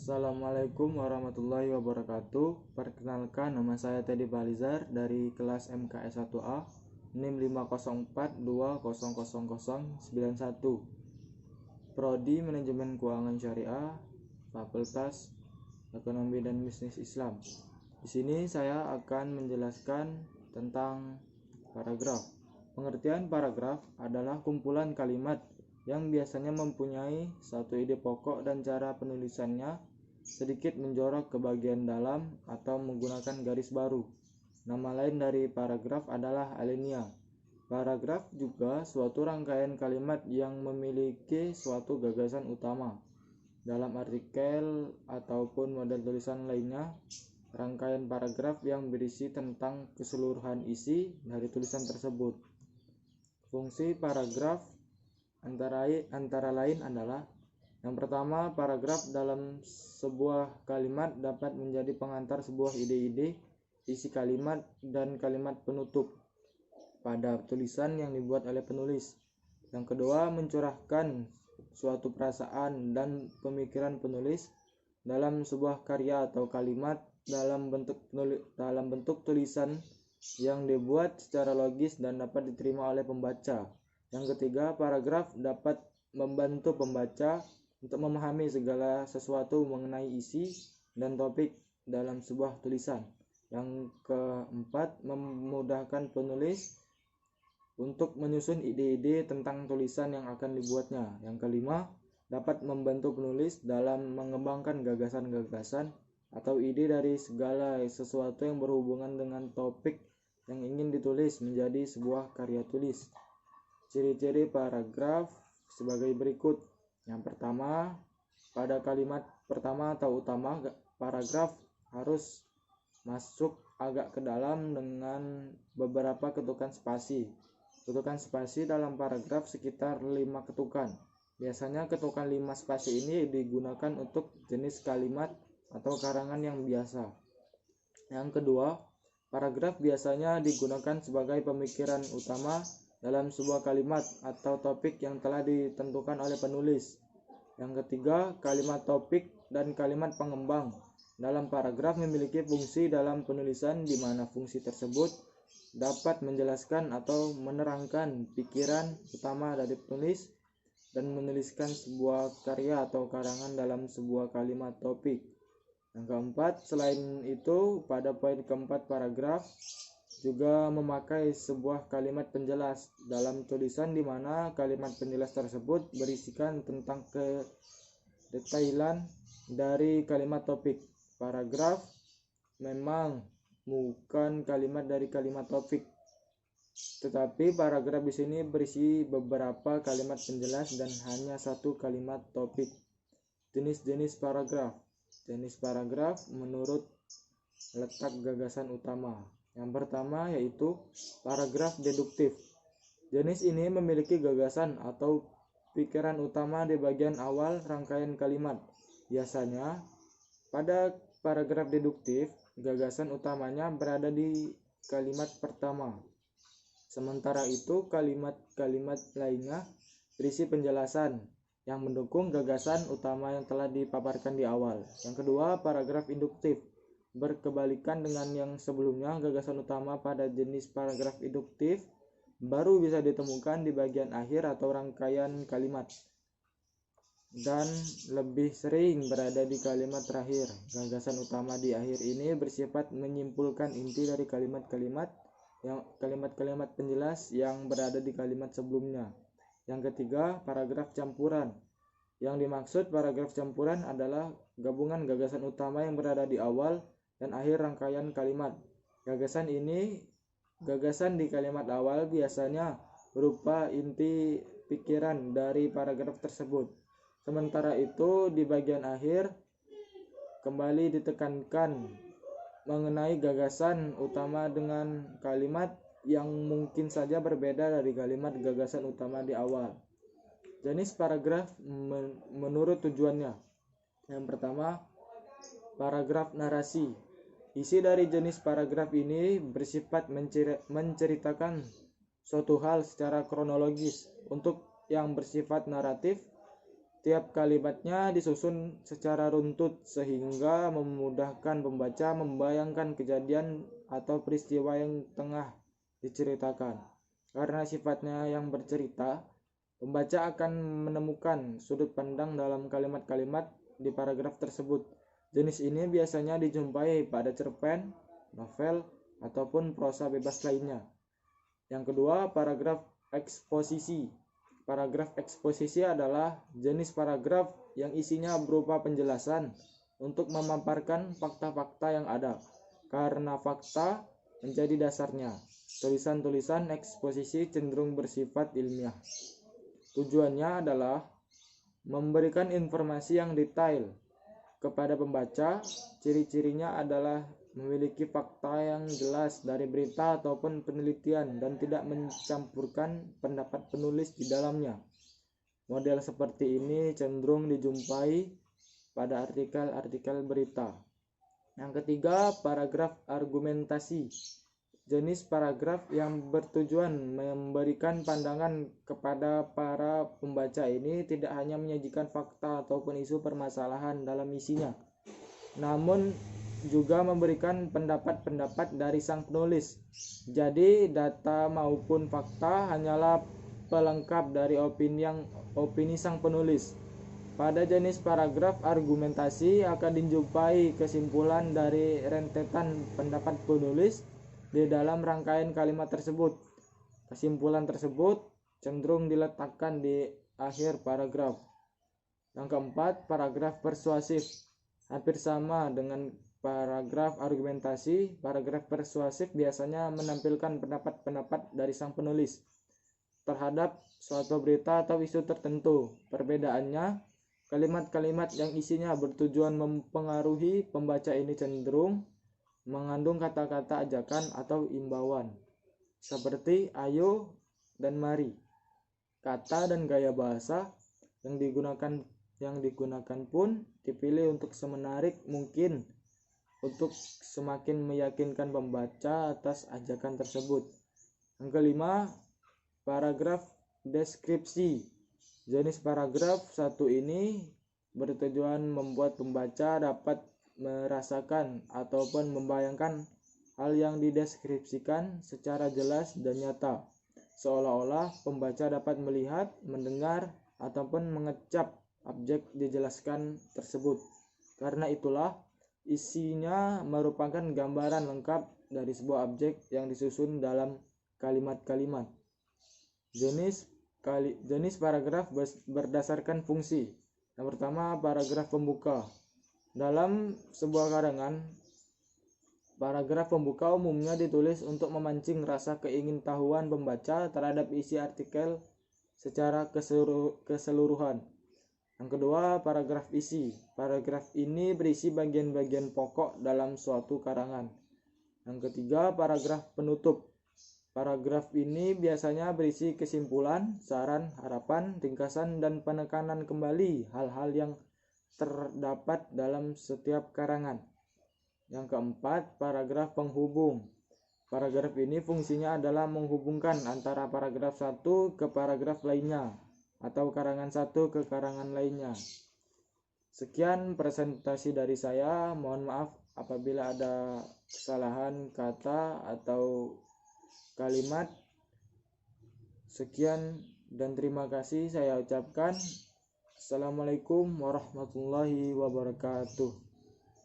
Assalamualaikum warahmatullahi wabarakatuh. Perkenalkan, nama saya Teddy Balizar dari kelas MKS 1A, NIM 504200091, Prodi Manajemen Keuangan Syariah, Fakultas Ekonomi dan Bisnis Islam. Di sini saya akan menjelaskan tentang paragraf. Pengertian paragraf adalah kumpulan kalimat yang biasanya mempunyai satu ide pokok dan cara penulisannya sedikit menjorok ke bagian dalam atau menggunakan garis baru. Nama lain dari paragraf adalah alinea. Paragraf juga suatu rangkaian kalimat yang memiliki suatu gagasan utama. Dalam artikel ataupun model tulisan lainnya, rangkaian paragraf yang berisi tentang keseluruhan isi dari tulisan tersebut. Fungsi paragraf antara lain adalah: yang pertama, paragraf dalam sebuah kalimat dapat menjadi pengantar sebuah ide-ide, isi kalimat, dan kalimat penutup pada tulisan yang dibuat oleh penulis. Yang kedua, mencurahkan suatu perasaan dan pemikiran penulis dalam sebuah karya atau kalimat dalam bentuk tulisan yang dibuat secara logis dan dapat diterima oleh pembaca. Yang ketiga, paragraf dapat membantu pembaca untuk memahami segala sesuatu mengenai isi dan topik dalam sebuah tulisan. Yang keempat, memudahkan penulis untuk menyusun ide-ide tentang tulisan yang akan dibuatnya. Yang kelima, dapat membantu penulis dalam mengembangkan gagasan-gagasan atau ide dari segala sesuatu yang berhubungan dengan topik yang ingin ditulis menjadi sebuah karya tulis. Ciri-ciri paragraf sebagai berikut. Yang pertama, pada kalimat pertama atau utama, paragraf harus masuk agak ke dalam dengan beberapa ketukan spasi. Ketukan spasi dalam paragraf sekitar 5 ketukan. Biasanya ketukan 5 spasi ini digunakan untuk jenis kalimat atau karangan yang biasa. Yang kedua, paragraf biasanya digunakan sebagai pemikiran utama dalam sebuah kalimat atau topik yang telah ditentukan oleh penulis. Yang ketiga, kalimat topik dan kalimat pengembang dalam paragraf memiliki fungsi dalam penulisan, di mana fungsi tersebut dapat menjelaskan atau menerangkan pikiran utama dari penulis dan menuliskan sebuah karya atau karangan dalam sebuah kalimat topik. Yang keempat, selain itu, pada poin keempat paragraf juga memakai sebuah kalimat penjelas dalam tulisan, di mana kalimat penjelas tersebut berisikan tentang kedetailan dari kalimat topik. Paragraf memang bukan kalimat dari kalimat topik, tetapi paragraf di sini berisi beberapa kalimat penjelas dan hanya satu kalimat topik. Jenis-jenis paragraf. Jenis paragraf menurut letak gagasan utama. Yang pertama yaitu paragraf deduktif. Jenis ini memiliki gagasan atau pikiran utama di bagian awal rangkaian kalimat. Biasanya pada paragraf deduktif, gagasan utamanya berada di kalimat pertama. Sementara itu, kalimat-kalimat lainnya berisi penjelasan yang mendukung gagasan utama yang telah dipaparkan di awal. Yang kedua, paragraf induktif. Berkebalikan dengan yang sebelumnya, gagasan utama pada jenis paragraf induktif baru bisa ditemukan di bagian akhir atau rangkaian kalimat, dan lebih sering berada di kalimat terakhir. Gagasan utama di akhir ini bersifat menyimpulkan inti dari kalimat-kalimat penjelas yang berada di kalimat sebelumnya. Yang ketiga, paragraf campuran. Yang dimaksud paragraf campuran adalah gabungan gagasan utama yang berada di awal dan akhir rangkaian kalimat. Gagasan di kalimat awal biasanya berupa inti pikiran dari paragraf tersebut. Sementara itu, di bagian akhir kembali ditekankan mengenai gagasan utama dengan kalimat yang mungkin saja berbeda dari kalimat gagasan utama di awal. Jenis paragraf menurut tujuannya. Yang pertama, paragraf narasi. Isi dari jenis paragraf ini bersifat menceritakan suatu hal secara kronologis. Untuk yang bersifat naratif, Setiap kalimatnya disusun secara runtut sehingga memudahkan pembaca membayangkan kejadian atau peristiwa yang tengah diceritakan. Karena sifatnya yang bercerita, pembaca akan menemukan sudut pandang dalam kalimat-kalimat di paragraf tersebut. Jenis ini biasanya dijumpai pada cerpen, novel, ataupun prosa bebas lainnya. Yang kedua, paragraf eksposisi. Paragraf eksposisi adalah jenis paragraf yang isinya berupa penjelasan untuk memaparkan fakta-fakta yang ada. Karena fakta menjadi dasarnya, tulisan-tulisan eksposisi cenderung bersifat ilmiah. Tujuannya adalah memberikan informasi yang detail kepada pembaca. Ciri-cirinya adalah memiliki fakta yang jelas dari berita ataupun penelitian dan tidak mencampurkan pendapat penulis di dalamnya. Model seperti ini cenderung dijumpai pada artikel-artikel berita. Yang ketiga, paragraf argumentasi. Jenis paragraf yang bertujuan memberikan pandangan kepada para pembaca ini tidak hanya menyajikan fakta ataupun isu permasalahan dalam isinya, namun juga memberikan pendapat-pendapat dari sang penulis. Jadi data maupun fakta hanyalah pelengkap dari opini sang penulis. Pada jenis paragraf argumentasi akan dijumpai kesimpulan dari rentetan pendapat penulis di dalam rangkaian kalimat tersebut. Kesimpulan tersebut cenderung diletakkan di akhir paragraf. Yang keempat, paragraf persuasif. Hampir sama dengan paragraf argumentasi, paragraf persuasif biasanya menampilkan pendapat-pendapat dari sang penulis terhadap suatu berita atau isu tertentu. Perbedaannya, kalimat-kalimat yang isinya bertujuan mempengaruhi pembaca ini cenderung mengandung kata-kata ajakan atau imbauan, seperti ayo dan mari. Kata dan gaya bahasa yang digunakan pun dipilih untuk semenarik mungkin untuk semakin meyakinkan pembaca atas ajakan tersebut. Yang kelima, paragraf deskripsi. Jenis paragraf satu ini bertujuan membuat pembaca dapat merasakan ataupun membayangkan hal yang dideskripsikan secara jelas dan nyata, seolah-olah pembaca dapat melihat, mendengar, ataupun mengecap objek dijelaskan tersebut. Karena itulah isinya merupakan gambaran lengkap dari sebuah objek yang disusun dalam kalimat-kalimat. Jenis paragraf berdasarkan fungsi. Yang pertama, paragraf pembuka. Dalam sebuah karangan, paragraf pembuka umumnya ditulis untuk memancing rasa keingintahuan pembaca terhadap isi artikel secara keseluruhan. Yang kedua, paragraf isi. Paragraf ini berisi bagian-bagian pokok dalam suatu karangan. Yang ketiga, paragraf penutup. Paragraf ini biasanya berisi kesimpulan, saran, harapan, ringkasan, dan penekanan kembali hal-hal yang terdapat dalam setiap karangan. Yang keempat, paragraf penghubung. Paragraf ini fungsinya adalah menghubungkan antara paragraf satu ke paragraf lainnya atau karangan satu ke karangan lainnya. Sekian presentasi dari saya. Mohon maaf apabila ada kesalahan kata atau kalimat. Sekian dan terima kasih saya ucapkan. Assalamualaikum warahmatullahi wabarakatuh.